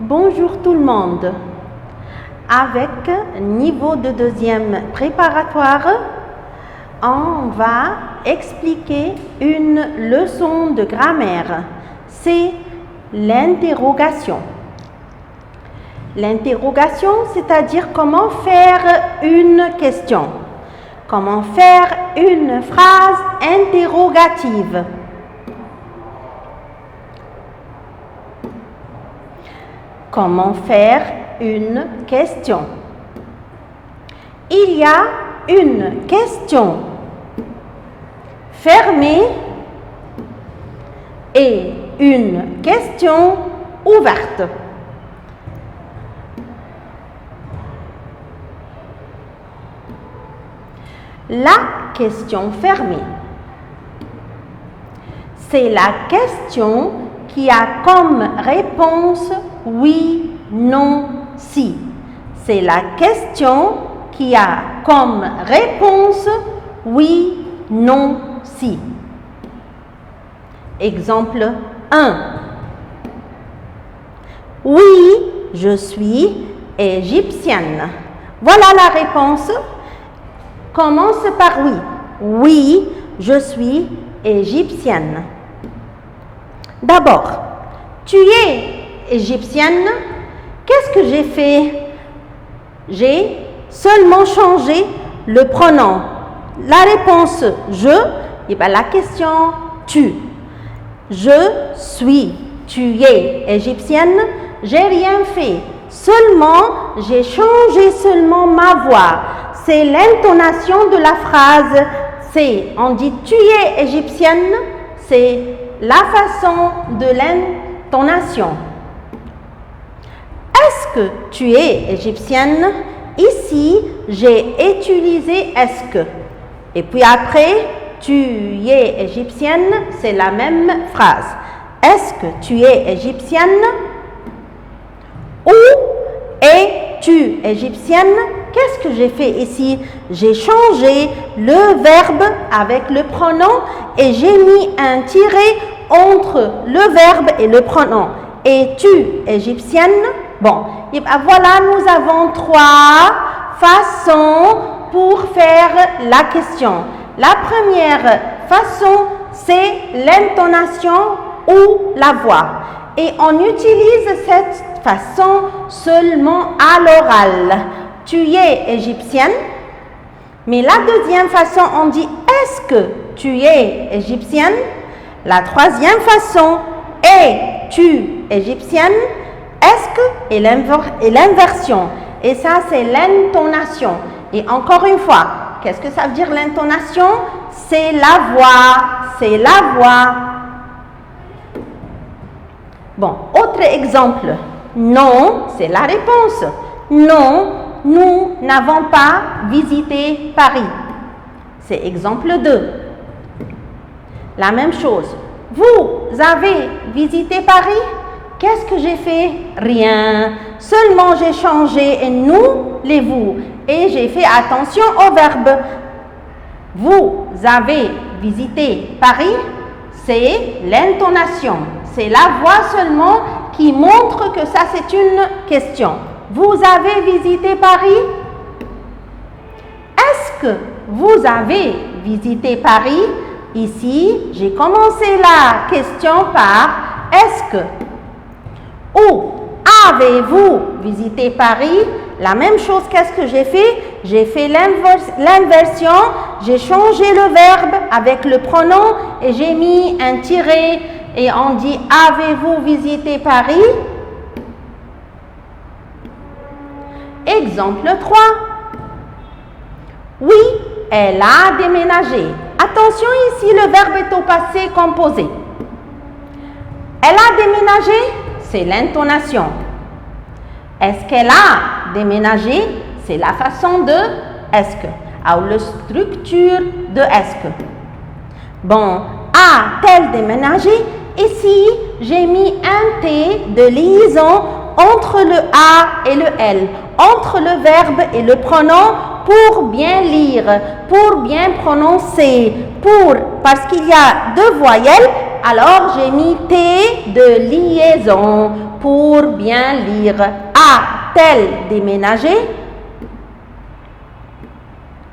Bonjour tout le monde. Avec niveau de deuxième préparatoire, on va expliquer une leçon de grammaire. C'est l'interrogation. L'interrogation, c'est-à-dire comment faire une question. Comment faire une phrase interrogative. Comment faire une question. Il y a une question fermée et une question ouverte. La question fermée, c'est la question qui a comme réponse oui, non, si. C'est la question qui a comme réponse oui, non, si. Exemple 1. Oui, je suis égyptienne. Voilà la réponse. Commence par oui. Oui, je suis égyptienne. D'abord, tu es égyptienne. Qu'est-ce que j'ai fait? J'ai seulement changé le pronom. La réponse je, et bien la question tu. Je suis, tu es égyptienne. J'ai rien fait. Seulement, j'ai changé seulement ma voix. C'est l'intonation de la phrase. On dit tu es égyptienne. C'est la façon de l'intonation. Est-ce que tu es égyptienne? Ici, j'ai utilisé est-ce que. Et puis après, tu es égyptienne, c'est la même phrase. Est-ce que tu es égyptienne? Où es-tu égyptienne? Qu'est-ce que j'ai fait ici? J'ai changé le verbe avec le pronom et j'ai mis un tiret entre le verbe et le pronom. Es-tu égyptienne? Bon, et voilà, nous avons 3 façons pour faire la question. La première façon, c'est l'intonation ou la voix. Et on utilise cette façon seulement à l'oral. Tu es égyptienne. Mais la deuxième façon, on dit est-ce que tu es égyptienne? La troisième façon, es-tu égyptienne? Est-ce que et l'inversion. Et ça, c'est l'intonation. Et encore une fois, qu'est-ce que ça veut dire l'intonation? C'est la voix. C'est la voix. Bon, autre exemple. Non, c'est la réponse. Non, nous n'avons pas visité Paris. C'est exemple 2. La même chose. Vous avez visité Paris? Qu'est-ce que j'ai fait? Rien. Seulement j'ai changé et nous, les vous. Et j'ai fait attention au verbe. Vous avez visité Paris? C'est l'intonation. C'est la voix seulement qui montre que ça c'est une question. Vous avez visité Paris? Est-ce que vous avez visité Paris? Ici, j'ai commencé la question par est-ce que. Ou avez-vous visité Paris? La même chose, qu'est-ce que j'ai fait? J'ai fait l'inversion, j'ai changé le verbe avec le pronom et j'ai mis un tiret et on dit avez-vous visité Paris? Exemple 3. Oui, elle a déménagé. Attention, ici le verbe est au passé composé. Elle a déménagé, c'est l'intonation. Est-ce qu'elle a déménagé? C'est la façon de est-ce que. Ou la structure de est-ce que. Bon, a-t-elle déménagé? Ici, j'ai mis un T de liaison entre le A et le L, entre le verbe et le pronom pour bien lire, pour bien prononcer, parce qu'il y a 2 voyelles alors j'ai mis T de liaison pour bien lire. A-t-elle déménagé?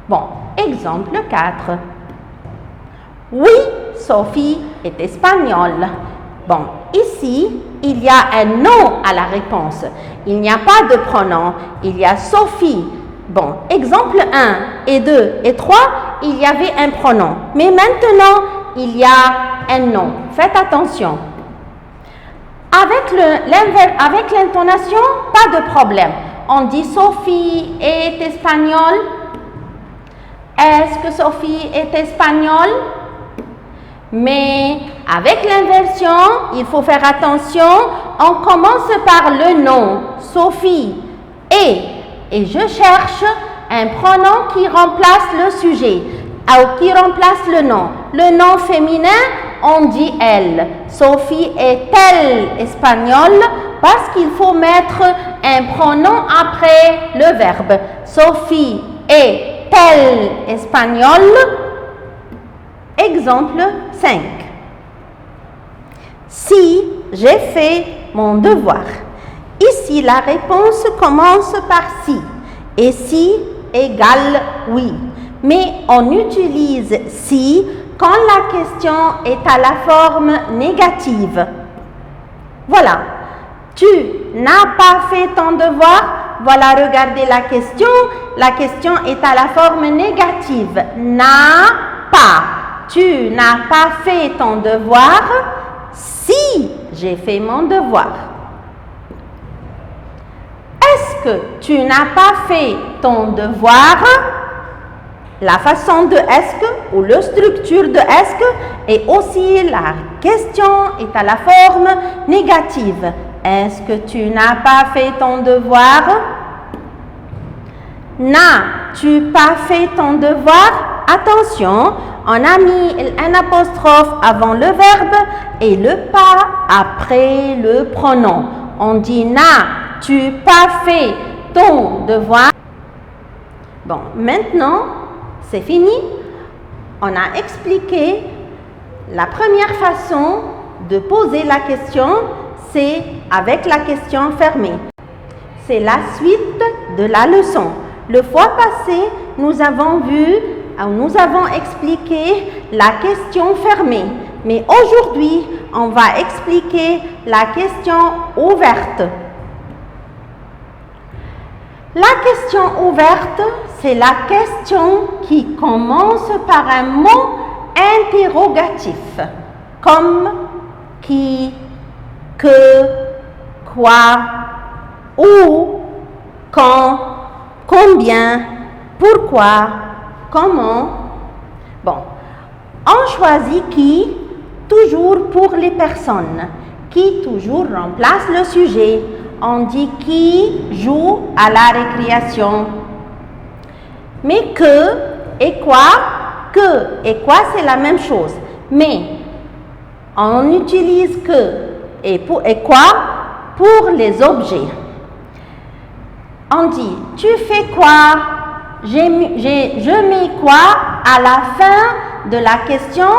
Bon, exemple 4. Oui, Sophie est espagnole. Bon, ici, il y a un nom à la réponse. Il n'y a pas de pronom. Il y a Sophie. Bon, exemple 1 et 2 et 3, il y avait un pronom. Mais maintenant, il y a un nom. Faites attention. Avec l'intonation, pas de problème. On dit Sophie est espagnole. Est-ce que Sophie est espagnole? Mais avec l'inversion, il faut faire attention. On commence par le nom, Sophie, et je cherche un pronom qui remplace le sujet, ou qui remplace le nom. Le nom féminin, on dit elle. Sophie est-elle espagnole? Parce qu'il faut mettre un pronom après le verbe. Sophie est-elle espagnole? Exemple 5. Si j'ai fait mon devoir. Ici, la réponse commence par si. Et si égale oui. Mais on utilise si quand la question est à la forme négative. Voilà. Tu n'as pas fait ton devoir. Voilà, regardez la question. La question est à la forme négative. N'a pas. Tu n'as pas fait ton devoir. Si j'ai fait mon devoir. Est-ce que tu n'as pas fait ton devoir? La façon de est-ce que ou la structure de est-ce que et aussi la question est à la forme négative. Est-ce que tu n'as pas fait ton devoir? N'as-tu pas fait ton devoir? Attention, on a mis un apostrophe avant le verbe et le pas après le pronom. On dit n'as-tu pas fait ton devoir? Bon, maintenant, c'est fini. On a expliqué la première façon de poser la question, c'est avec la question fermée. C'est la suite de la leçon. Le fois passé, nous avons expliqué la question fermée. Mais aujourd'hui, on va expliquer la question ouverte. La question ouverte, c'est la question qui commence par un mot interrogatif, comme qui, que, quoi, où, quand, combien, pourquoi, comment. Bon, on choisit qui toujours pour les personnes. Qui toujours remplace le sujet. On dit qui joue à la récréation. Mais que et quoi c'est la même chose. Mais on utilise que et quoi pour les objets. On dit tu fais quoi? Je mets quoi à la fin de la question.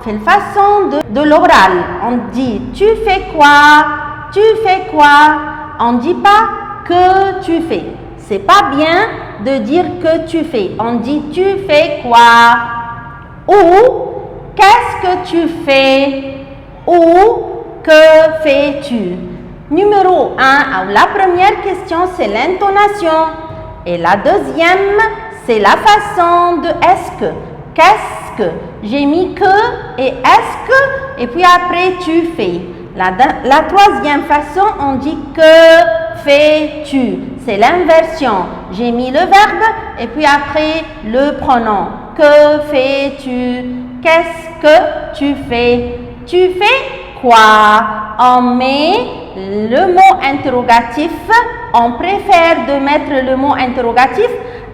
C'est la façon de l'oral. On dit tu fais quoi? Tu fais quoi? On ne dit pas que tu fais. C'est pas bien de dire que tu fais. On dit tu fais quoi? Ou qu'est-ce que tu fais? Ou que fais-tu? Numéro 1, la première question, c'est l'intonation. Et la deuxième, c'est la façon de est-ce que. Qu'est-ce que? J'ai mis que et est-ce que, et puis après tu fais. La troisième façon, on dit que fais-tu. C'est l'inversion. J'ai mis le verbe et puis après le pronom. Que fais-tu? Qu'est-ce que tu fais? Tu fais quoi? On met le mot interrogatif. On préfère de mettre le mot interrogatif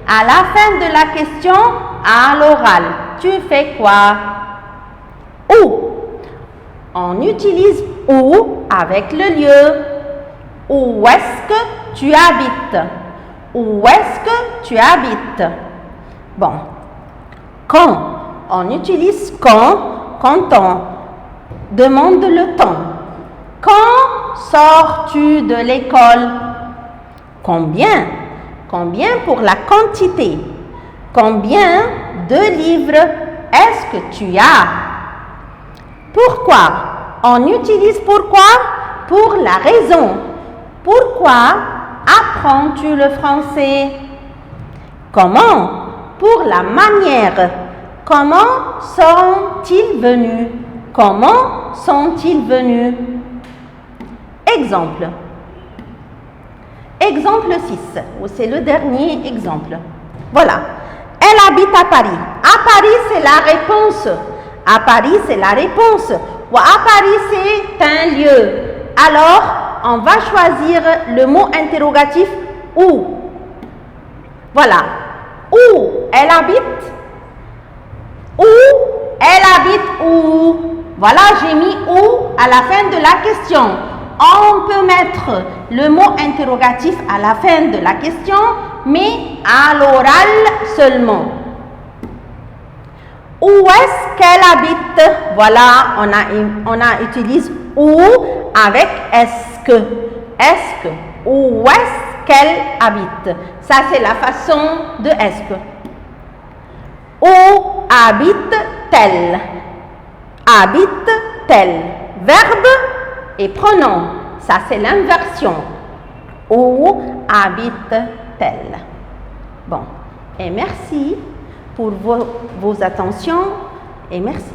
à la fin de la question à l'oral. Tu fais quoi? Où? On utilise où avec le lieu. Où est-ce que tu habites? Où est-ce que tu habites? Bon. Quand? On utilise quand on demande le temps. Quand sors-tu de l'école? Combien? Combien pour la quantité? Combien de livres est-ce que tu as? Pourquoi? On utilise pourquoi pour la raison. Pourquoi apprends-tu le français? Comment? Pour la manière. Comment sont-ils venus? Comment sont-ils venus? Exemple. Exemple 6, c'est le dernier exemple. Voilà. Elle habite à Paris. À Paris, c'est la réponse. À Paris, c'est la réponse. Ou à Paris, c'est un lieu. Alors, on va choisir le mot interrogatif où. Voilà. Où elle habite? Où elle habite où? Voilà, j'ai mis où à la fin de la question. On peut mettre le mot interrogatif à la fin de la question, mais à l'oral seulement. Où est-ce qu'elle habite? Voilà, on utilise où avec est-ce que. Est-ce que. Où est-ce qu'elle habite? Ça, c'est la façon de est-ce que. Où habite-t-elle? Habite-t-elle? Verbe et pronom. Ça, c'est l'inversion. Où habite-t-elle? Bon, et merci pour vos attentions et merci.